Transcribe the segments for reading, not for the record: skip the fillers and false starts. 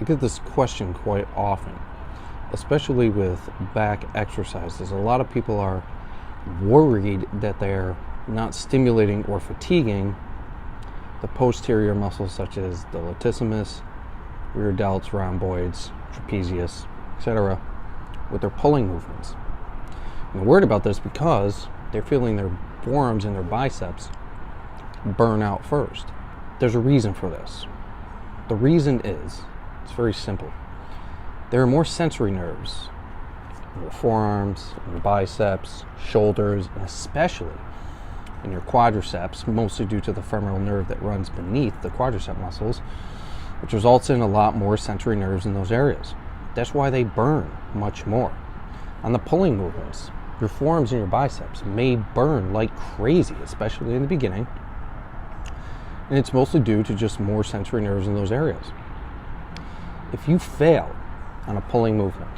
I get this question quite often, especially with back exercises. A lot of people are worried that they're not stimulating or fatiguing the posterior muscles such as the latissimus, rear delts, rhomboids, trapezius, etc. with their pulling movements. And they're worried about this because they're feeling their forearms and their biceps burn out first. There's a reason for this. The reason is, it's very simple. There are more sensory nerves in your forearms, in your biceps, shoulders, and especially in your quadriceps, mostly due to the femoral nerve that runs beneath the quadricep muscles, which results in a lot more sensory nerves in those areas. That's why they burn much more. On the pulling movements, your forearms and your biceps may burn like crazy, especially in the beginning, and it's mostly due to just more sensory nerves in those areas. If you fail on a pulling movement,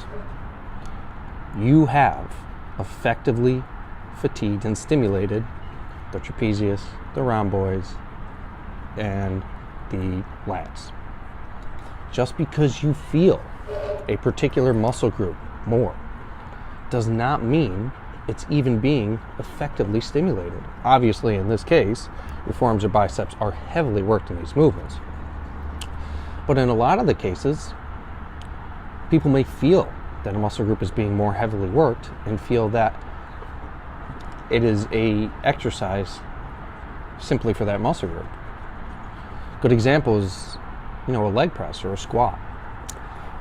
you have effectively fatigued and stimulated the trapezius, the rhomboids, and the lats. Just because you feel a particular muscle group more does not mean it's even being effectively stimulated. Obviously, in this case, your forearms or biceps are heavily worked in these movements. But in a lot of the cases, people may feel that a muscle group is being more heavily worked and feel that it is a exercise simply for that muscle group. Good example is, a leg press or a squat.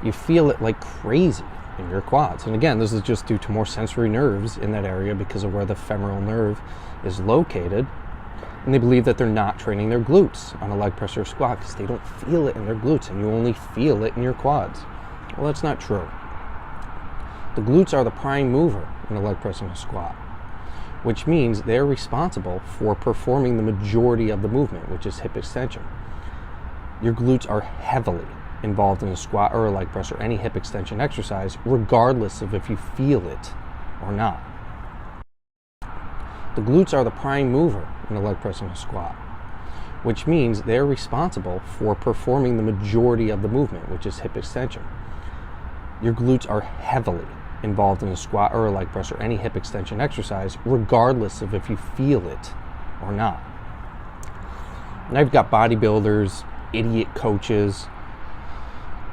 You feel it like crazy in your quads. And again, this is just due to more sensory nerves in that area because of where the femoral nerve is located. And they believe that they're not training their glutes on a leg press or squat because they don't feel it in their glutes and you only feel it in your quads. Well, that's not true. The glutes are the prime mover in a leg press and a squat, which means they're responsible for performing the majority of the movement, which is hip extension. Your glutes are heavily involved in a squat or a leg press or any hip extension exercise, regardless of if you feel it or not. The glutes are the prime mover in a leg press and a squat, which means they're responsible for performing the majority of the movement, which is hip extension. Your glutes are heavily involved in a squat or a leg press or any hip extension exercise, regardless of if you feel it or not. And I've got bodybuilders, idiot coaches,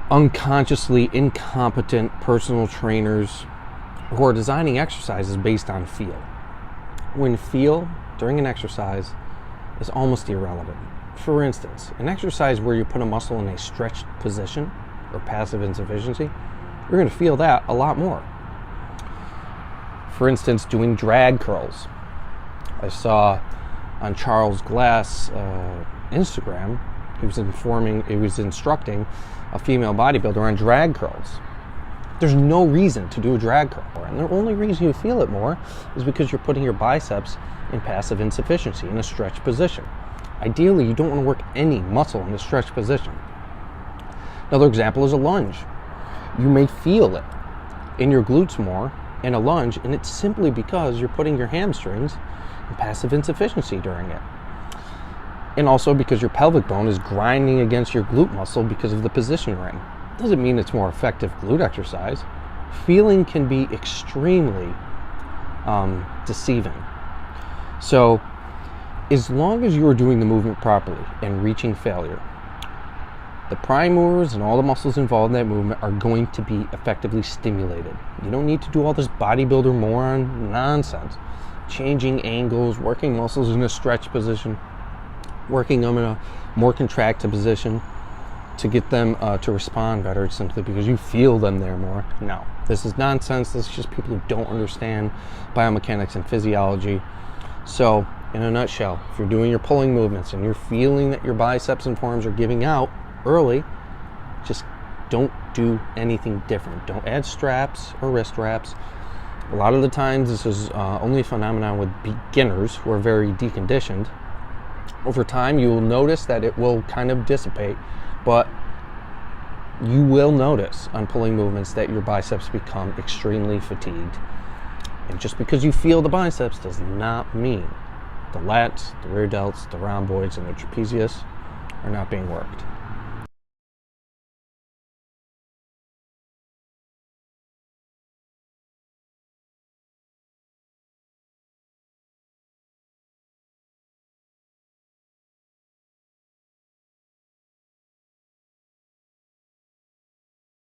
unconsciously incompetent personal trainers who are designing exercises based on feel, when feel during an exercise is almost irrelevant. For instance, an exercise where you put a muscle in a stretched position or passive insufficiency, you're going to feel that a lot more. For instance, doing drag curls. I saw on Charles Glass' Instagram, he was instructing a female bodybuilder on drag curls. There's no reason to do a drag curl, and the only reason you feel it more is because you're putting your biceps in passive insufficiency, in a stretched position. Ideally, you don't want to work any muscle in a stretched position. Another example is a lunge. You may feel it in your glutes more in a lunge, and it's simply because you're putting your hamstrings in passive insufficiency during it. And also because your pelvic bone is grinding against your glute muscle because of the position you're in. Doesn't mean it's more effective glute exercise. Feeling can be extremely deceiving. So as long as you are doing the movement properly and reaching failure, the prime movers and all the muscles involved in that movement are going to be effectively stimulated. You don't need to do all this bodybuilder moron nonsense. Changing angles, working muscles in a stretched position, working them in a more contracted position to get them to respond better simply because you feel them there more. No, this is nonsense. This is just people who don't understand biomechanics and physiology. So, in a nutshell, if you're doing your pulling movements and you're feeling that your biceps and forearms are giving out early, just don't do anything different. Don't add straps or wrist wraps. A lot of the times this is only a phenomenon with beginners who are very deconditioned. Over time, you will notice that it will kind of dissipate, but you will notice on pulling movements that your biceps become extremely fatigued. And just because you feel the biceps does not mean the lats, the rear delts, the rhomboids, and the trapezius are not being worked.